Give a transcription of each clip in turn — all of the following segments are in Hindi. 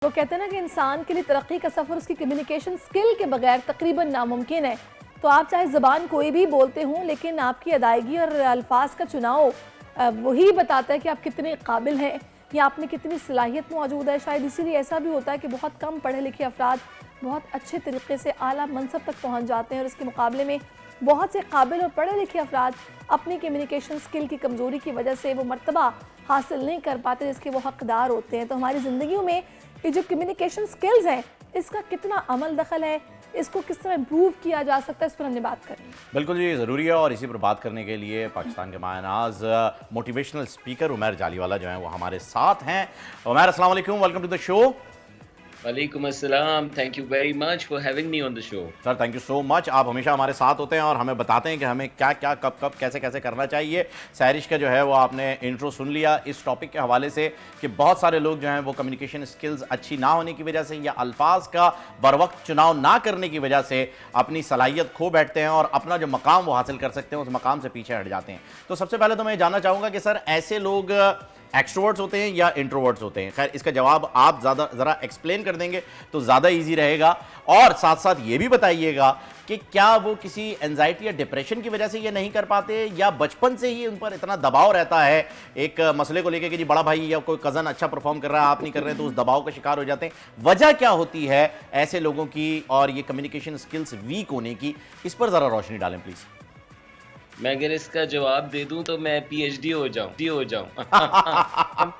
वो कहते हैं ना कि इंसान के लिए तरक्की का सफ़र उसकी कम्युनिकेशन स्किल के बगैर तकरीबन नामुमकिन है। तो आप चाहे ज़बान कोई भी बोलते हों, लेकिन आपकी अदायगी और अल्फाज का चुनाव वही बताता है कि आप कितने काबिल हैं या आप में कितनी सलाहियत मौजूद है। शायद इसीलिए ऐसा भी होता है कि बहुत कम पढ़े लिखे अफराद बहुत अच्छे तरीके से आला मनसब तक पहुँच जाते हैं और इसके मुकाबले में बहुत से काबिल और पढ़े लिखे अफराद अपनी कम्युनिकेशन स्किल की कमज़ोरी की वजह से वो मर्तबा हासिल नहीं कर पाते जिसके वो हकदार होते हैं। तो हमारी ज़िंदगियों में ये जो कम्युनिकेशन स्किल्स हैं, इसका कितना अमल दखल है, इसको किस तरह इम्प्रूव किया जा सकता है, इस पर हमने बात करनी। बिल्कुल जी, ज़रूरी है। और इसी पर बात करने के लिए पाकिस्तान के मायनाज मोटिवेशनल स्पीकर उमैर जालीवाला जो हैं वो हमारे साथ हैं। उमैर, अस्सलाम वालेकुम, वेलकम टू द शो। वालेकुम अस्सलाम, thank you very much for having me on the show. Sir, thank you so much. आप हमेशा हमारे साथ होते हैं और हमें बताते हैं कि हमें क्या क्या कब कब कैसे कैसे करना चाहिए। सैरिश का जो है वो आपने इंट्रो सुन लिया इस टॉपिक के हवाले से कि बहुत सारे लोग जो हैं वो कम्युनिकेशन स्किल्स अच्छी ना होने की वजह से या अल्फाज का बरवक्त चुनाव ना करने की वजह से अपनी सलाहियत खो बैठते हैं और अपना जो मकाम वो हासिल कर सकते हैं उस मकाम से पीछे हट जाते हैं। तो सबसे पहले तो मैं जानना चाहूँगा कि सर, ऐसे लोग एक्सट्रोवर्ट्स होते हैं या इंट्रोवर्ट्स होते हैं? खैर, इसका जवाब आप ज़रा एक्सप्लेन कर देंगे तो ज़्यादा इजी रहेगा। और साथ साथ ये भी बताइएगा कि क्या वो किसी एंजाइटी या डिप्रेशन की वजह से ये नहीं कर पाते या बचपन से ही उन पर इतना दबाव रहता है एक मसले को लेकर कि जी बड़ा भाई या कोई कज़न अच्छा परफॉर्म कर रहा है, आप नहीं कर रहे, तो उस दबाव का शिकार हो जाते हैं। वजह क्या होती है ऐसे लोगों की और ये कम्युनिकेशन स्किल्स वीक होने की? इस पर ज़रा रोशनी डालें प्लीज़। मैं अगर इसका जवाब दे दूं तो मैं पीएचडी हो जाऊं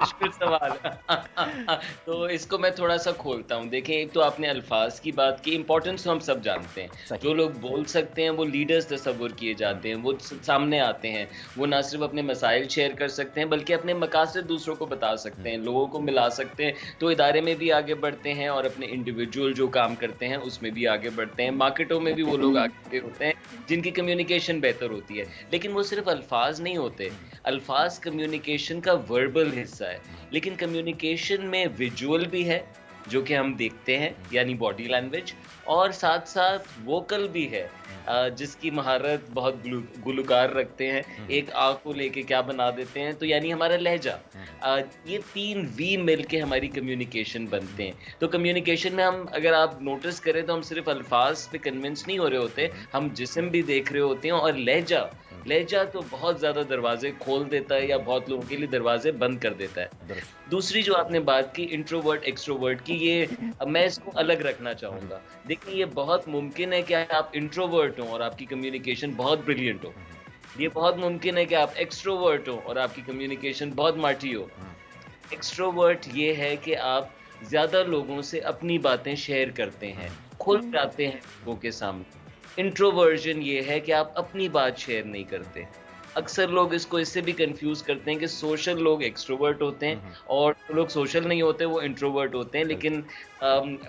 मुश्किल सवाल तो इसको मैं थोड़ा सा खोलता हूं। देखें, एक तो आपने अल्फाज की बात की, इंपॉर्टेंस तो हम सब जानते हैं। जो लोग बोल सकते हैं वो लीडर्स तस्वुर किए जाते हैं, वो सामने आते हैं, वो ना सिर्फ अपने मसाइल शेयर कर सकते हैं बल्कि अपने मकासद दूसरों को बता सकते हैं, लोगों को मिला सकते हैं, तो इदारे में भी आगे बढ़ते हैं और अपने इंडिविजुअल जो काम करते हैं उसमें भी आगे बढ़ते हैं। मार्केटों में भी वो लोग आगे होते हैं जिनकी कम्युनिकेशन बेहतर होती है। लेकिन वो सिर्फ अल्फाज नहीं होते, अल्फाज कम्युनिकेशन का वर्बल हिस्सा है, लेकिन कम्युनिकेशन में विजुअल भी है जो कि हम देखते हैं यानी बॉडी लैंग्वेज, और साथ साथ वोकल भी है जिसकी महारत बहुत गुलकार रखते हैं। एक आ को लेके क्या बना देते हैं, तो यानी हमारा लहजा। ये 3 वी मिल के हमारी कम्युनिकेशन बनते हैं। तो कम्युनिकेशन में हम अगर आप नोटिस करें तो हम सिर्फ अल्फाज पे कन्विंस नहीं हो रहे होते, हम जिस्म भी देख रहे होते हैं। और लहजा तो बहुत ज़्यादा दरवाजे खोल देता है या बहुत लोगों के लिए दरवाजे बंद कर देता है। दूसरी जो आपने बात की इंट्रोवर्ट एक्सट्रोवर्ट की, ये मैं इसको अलग रखना चाहूँगा। देखिए, ये बहुत मुमकिन है कि आप इंट्रोवर्ट हो और आपकी कम्युनिकेशन बहुत ब्रिलियंट हो। ये बहुत मुमकिन है कि आप एक्सट्रोवर्ट हो और आपकी कम्युनिकेशन बहुत माठी हो। एक्सट्रोवर्ट ये है कि आप ज़्यादा लोगों से अपनी बातें शेयर करते हैं, खुल जाते हैं लोगों के सामने। इंट्रोवर्जन ये है कि आप अपनी बात शेयर नहीं करते। अक्सर लोग इसको इससे भी कंफ्यूज करते हैं कि सोशल लोग एक्सट्रोवर्ट होते हैं और जो लोग सोशल नहीं होते वो इंट्रोवर्ट होते हैं। लेकिन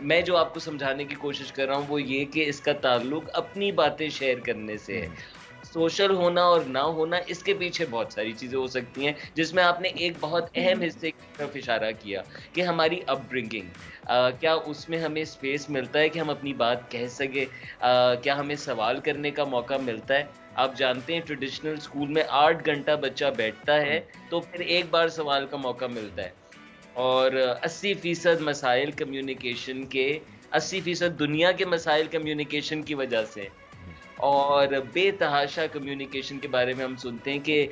मैं जो आपको समझाने की कोशिश कर रहा हूँ वो ये कि इसका ताल्लुक अपनी बातें शेयर करने से है। सोशल होना और ना होना, इसके पीछे बहुत सारी चीज़ें हो सकती हैं, जिसमें आपने एक बहुत अहम हिस्से की तरफ इशारा किया कि हमारी अपब्रिंगिंग, क्या उसमें हमें स्पेस मिलता है कि हम अपनी बात कह सके, क्या हमें सवाल करने का मौका मिलता है। आप जानते हैं ट्रेडिशनल स्कूल में 8 घंटा बच्चा बैठता है तो फिर एक बार सवाल का मौका मिलता है। और 80% मसाइल कम्युनिकेशन के, 80% दुनिया के मसाइल कम्युनिकेशन की वजह से। और बेतहाशा कम्युनिकेशन के बारे में हम सुनते हैं कि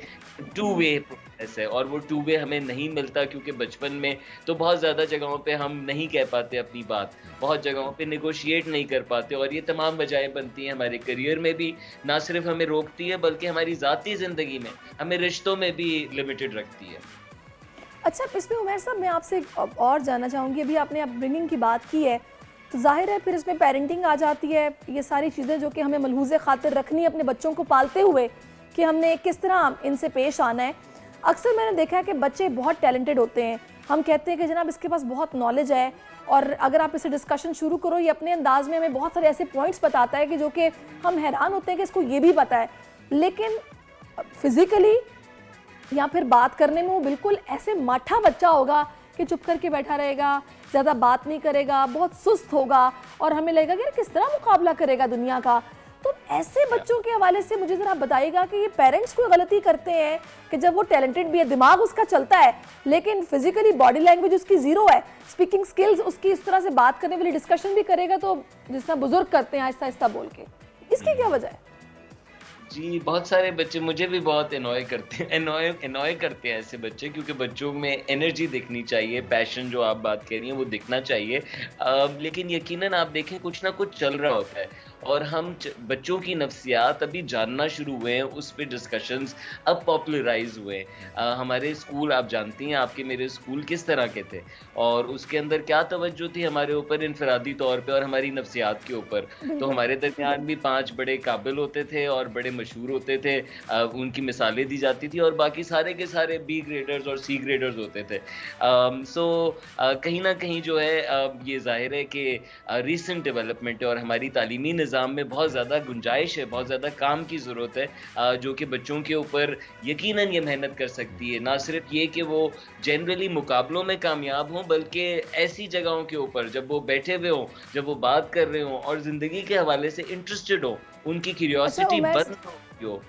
2 वे प्रोसेस है और वो 2 वे हमें नहीं मिलता, क्योंकि बचपन में तो बहुत ज़्यादा जगहों पे हम नहीं कह पाते अपनी बात, बहुत जगहों पे नेगोशिएट नहीं कर पाते, और ये तमाम वजहें बनती हैं हमारे करियर में भी, ना सिर्फ हमें रोकती है बल्कि हमारी ज़ाती ज़िंदगी में, हमें रिश्तों में भी लिमिटेड रखती है। अच्छा, इसमें उमैर साहब मैं आपसे और जानना चाहूँगी, अभी आपने अपब्रिंगिंग की बात की है तो जाहिर है फिर इसमें पेरेंटिंग आ जाती है, ये सारी चीज़ें जो कि हमें मलहूज़े खातिर रखनी है अपने बच्चों को पालते हुए कि हमने किस तरह इनसे पेश आना है। अक्सर मैंने देखा है कि बच्चे बहुत टैलेंटेड होते हैं, हम कहते हैं कि जनाब इसके पास बहुत नॉलेज है, और अगर आप इसे डिस्कशन शुरू करो ये अपने अंदाज में हमें बहुत सारे ऐसे पॉइंट्स बताता है कि जो कि हम हैरान होते हैं कि इसको ये भी पता है, लेकिन फिज़िकली या फिर बात करने में वो बिल्कुल ऐसे माठा बच्चा होगा कि चुप करके बैठा रहेगा, ज़्यादा बात नहीं करेगा, बहुत सुस्त होगा और हमें लगेगा कि यार किस तरह मुकाबला करेगा दुनिया का। तो ऐसे बच्चों के हवाले से मुझे जरा बताइएगा कि ये पेरेंट्स कोई गलती करते हैं कि जब वो टैलेंटेड भी है, दिमाग उसका चलता है, लेकिन फिजिकली बॉडी लैंग्वेज उसकी जीरो है, स्पीकिंग स्किल्स उसकी इस तरह से बात करने वाली डिस्कशन भी करेगा तो जिस तरह बुजुर्ग करते हैं आहिस्ता आहिस्ता बोल के, इसकी क्या वजह है? जी, बहुत सारे बच्चे मुझे भी बहुत एनॉय करते हैं ऐसे बच्चे, क्योंकि बच्चों में एनर्जी दिखनी चाहिए, पैशन जो आप बात कह रही हैं वो दिखना चाहिए। लेकिन यकीनन आप देखें कुछ ना कुछ चल रहा होता है और हम बच्चों की नफ्सियात अभी जानना शुरू हुए हैं, उस पे डिस्कशंस अब पॉपुलराइज हुए हैं। हमारे स्कूल आप जानती हैं, आपके मेरे स्कूल किस तरह के थे और उसके अंदर क्या तवज्जो थी हमारे ऊपर इनफरादी तौर पे और हमारी नफ्सियात के ऊपर। तो हमारे दरमियान भी 5 बड़े काबिल होते थे और बड़े मशहूर होते थे, उनकी मिसालें दी जाती थी और बाकी सारे के सारे बी ग्रेडर्स और सी ग्रेडर्स होते थे। कहीं ना कहीं जो है ये जाहिर है कि रिसेंट डेवलपमेंट है और हमारी तालीमी निज़ाम में बहुत ज़्यादा गुंजाइश है, बहुत ज़्यादा काम की ज़रूरत है, जो कि बच्चों के ऊपर यकीनन ये मेहनत कर सकती है। ना सिर्फ ये कि वो जनरली मुकाबलों में कामयाब हों, बल्कि ऐसी जगहों के ऊपर जब वो बैठे हुए हों, जब वो बात कर रहे हों और ज़िंदगी के हवाले से इंटरेस्टेड हों, उनकी क्यूरियोसिटी बंद हो।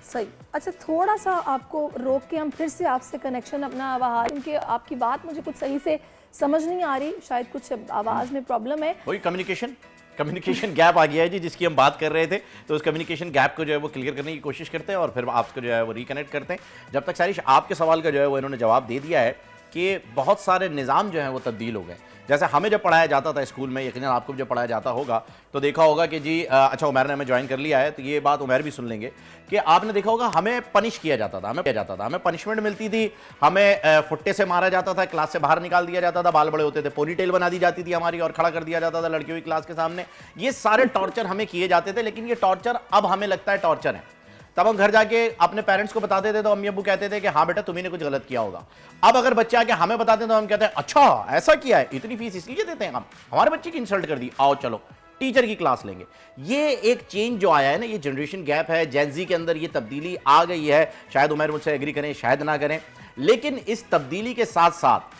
सही। अच्छा, थोड़ा सा आपको रोक के हम फिर से आपसे कनेक्शन अपना बहाल, क्योंकि आपकी बात मुझे कुछ सही से समझ नहीं आ रही, शायद कुछ आवाज़ में प्रॉब्लम है। वही कम्युनिकेशन गैप आ गया है जी, जिसकी हम बात कर रहे थे। तो उस कम्युनिकेशन गैप को जो है वो क्लियर करने की कोशिश करते हैं और फिर आपको जो है वो रिकनेक्ट करते हैं। जब तक सारिश आपके सवाल का जो है वो इन्होंने जवाब दे दिया है कि बहुत सारे निज़ाम जो हैं वो तब्दील हो गए। जैसे हमें जब पढ़ाया जाता था स्कूल में, यकीनन आपको जब पढ़ाया जाता होगा तो देखा होगा कि जी अच्छा उमैर ने हमें ज्वाइन कर लिया है तो ये बात उमैर भी सुन लेंगे कि आपने देखा होगा हमें पनिश किया जाता था, हमें पनिशमेंट मिलती थी, हमें फुट्टे से मारा जाता था, क्लास से बाहर निकाल दिया जाता था, बाल बड़े होते थे, पोनीटेल बना दी जाती थी हमारी और खड़ा कर दिया जाता था लड़कियों की क्लास के सामने। ये सारे टॉर्चर हमें किए जाते थे, लेकिन ये टॉर्चर अब हमें लगता है टॉर्चर है। तब हम घर जाके अपने पेरेंट्स को बताते थे तो अम्मी अब्बू कहते थे कि हाँ बेटा तुम्ही ने कुछ गलत किया होगा। अब अगर बच्चे आके हमें बताते हैं तो हम कहते हैं अच्छा ऐसा किया है, इतनी फीस इसलिए देते हैं हम, हमारे बच्चे की इंसल्ट कर दी, आओ चलो टीचर की क्लास लेंगे। ये एक चेंज जो आया है ना, ये जनरेशन गैप है, जेन-ज़ी के अंदर ये तब्दीली आ गई है। शायद उमर मुझसे एग्री करें, शायद ना करें, लेकिन इस तब्दीली के साथ साथ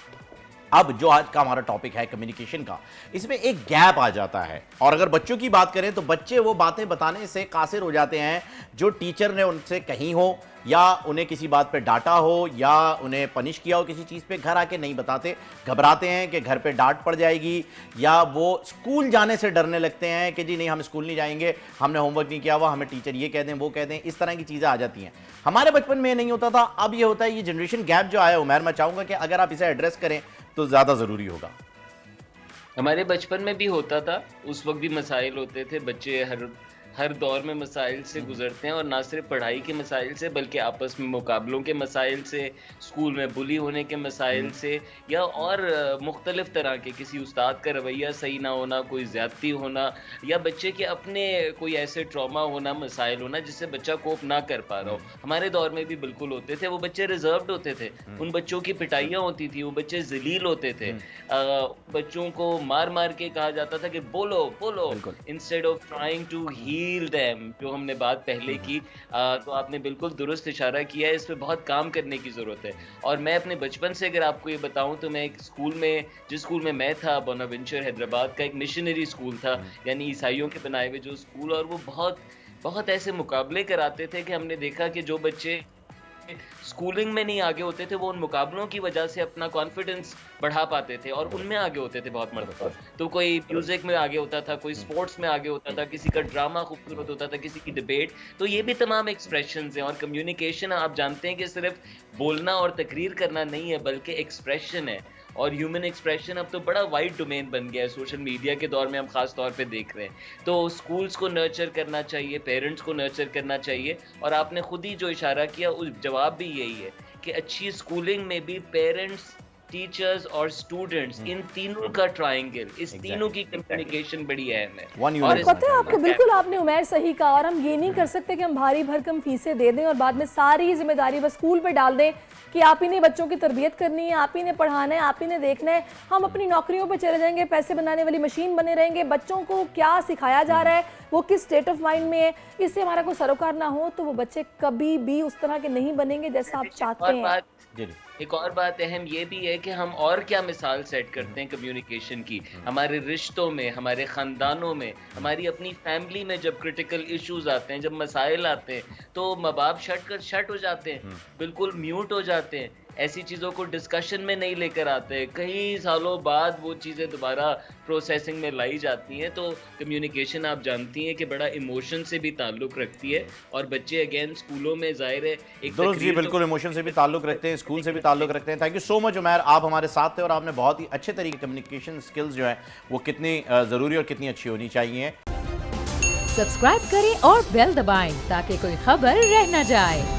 अब जो आज का हमारा टॉपिक है कम्युनिकेशन का, इसमें एक गैप आ जाता है। और अगर बच्चों की बात करें तो बच्चे वो बातें बताने से कासिर हो जाते हैं जो टीचर ने उनसे कही हो या उन्हें किसी बात पे डांटा हो या उन्हें पनिश किया हो किसी चीज़ पे, घर आके नहीं बताते, घबराते हैं कि घर पे डांट पड़ जाएगी, या वो स्कूल जाने से डरने लगते हैं कि जी नहीं हम स्कूल नहीं जाएंगे, हमने होमवर्क नहीं किया हुआ, हमें टीचर ये कह दें वो कह दें, इस तरह की चीज़ें आ जाती हैं। हमारे बचपन में नहीं होता था, अब ये होता है। ये जनरेशन गैप जो आया उमैर, मैं चाहूँगा कि अगर आप इसे एड्रेस करें तो ज़्यादा ज़रूरी होगा। हमारे बचपन में भी होता था, उस वक्त भी मसाइल होते थे, बच्चे हर दौर में मसाइल से गुजरते हैं और ना सिर्फ पढ़ाई के मसाइल से बल्कि आपस में मुकाबलों के मसाइल से, स्कूल में बुली होने के मसाइल से, या और मुख्तलिफ तरह के किसी उस्ताद का रवैया सही ना होना, कोई ज़्यादती होना, या बच्चे के अपने कोई ऐसे ट्रॉमा होना, मसाइल होना जिससे बच्चा कोप ना कर पा रहा हो। हमारे दौर में भी बिल्कुल होते थे। वो बच्चे रिजर्व्ड होते थे, उन बच्चों की पिटाइयाँ होती थी, वो बच्चे जलील होते थे, बच्चों को मार मार के कहा जाता था कि बोलो बोलो, instead of trying to heal them, जो हमने बात पहले की। तो आपने बिल्कुल दुरुस्त इशारा किया है, इस पे बहुत काम करने की ज़रूरत है। और मैं अपने बचपन से अगर आपको ये बताऊं तो मैं एक स्कूल में, जिस स्कूल में मैं था, बोनावेंचर हैदराबाद का एक मिशनरी स्कूल था, यानी ईसाइयों के बनाए हुए जो स्कूल, और वो बहुत ऐसे मुकाबले कराते थे कि हमने देखा कि जो बच्चे स्कूलिंग में नहीं आगे होते थे वो उन मुकाबलों की वजह से अपना कॉन्फिडेंस बढ़ा पाते थे और उनमें आगे होते थे बहुत मर्तबा। तो कोई म्यूजिक में आगे होता था, कोई स्पोर्ट्स में आगे होता था, किसी का ड्रामा खूबसूरत होता था, किसी की डिबेट। तो ये भी तमाम एक्सप्रेशंस हैं। और कम्युनिकेशन आप जानते हैं कि सिर्फ बोलना और तकरीर करना नहीं है, बल्कि एक्सप्रेशन है। और ह्यूमन एक्सप्रेशन अब तो बड़ा वाइड डोमेन बन गया है, सोशल मीडिया के दौर में हम खास तौर पे देख रहे हैं। तो स्कूल्स को नर्चर करना चाहिए, पेरेंट्स को नर्चर करना चाहिए। और आपने खुद ही जो इशारा किया उस जवाब भी यही है कि अच्छी स्कूलिंग में भी पेरेंट्स, टीचर्स और स्टूडेंट्स, इन तीनों का ट्रायंगल, इस तीनों की कम्युनिकेशन बड़ी अहम है। और पता है आपको, बिल्कुल आपने उमैर सही कहा। और हम ये नहीं कर सकते कि हम भारी भरकम फीसें दे दें और बाद में सारी जिम्मेदारी बस स्कूल पे डाल दें कि आप ही ने बच्चों की तरबियत करनी है, आप ही ने पढ़ाना है, आप ही ने देखना है। हम अपनी नौकरियों पे चले जाएंगे, पैसे बनाने वाली मशीन बने रहेंगे। बच्चों को क्या सिखाया जा रहा है, वो किस स्टेट ऑफ माइंड में है, इससे हमारा कोई सरोकार ना हो तो वो बच्चे कभी भी उस तरह के नहीं बनेंगे जैसा आप चाहते हैं। एक और बात अहम ये भी है कि हम और क्या मिसाल सेट करते हैं कम्युनिकेशन की, हमारे रिश्तों में, हमारे ख़ानदानों में, हमारी अपनी फैमिली में जब क्रिटिकल इश्यूज़ आते हैं, जब मसाइल आते हैं, तो माँ-बाप शट हो जाते हैं, बिल्कुल म्यूट हो जाते हैं। ऐसी चीज़ों को डिस्कशन में नहीं लेकर आते। कई सालों बाद वो चीज़ें दोबारा प्रोसेसिंग में लाई जाती हैं, तो कम्युनिकेशन आप जानती हैं कि बड़ा इमोशन से भी ताल्लुक़ रखती है और बच्चे अगेन स्कूलों में ज़ाहिर है एक दुरुस्त जी, बिल्कुल इमोशन से भी ताल्लुक़ रखते हैं, स्कूल से भी ताल्लुक़ रखते हैं। Thank you so much Umair, आप हमारे साथ थे और आपने बहुत ही अच्छे तरीके कम्युनिकेशन स्किल्स जो है वो कितनी ज़रूरी और कितनी अच्छी होनी चाहिए। सब्सक्राइब करें और बेल दबाएं ताकि कोई खबर रह न जाए।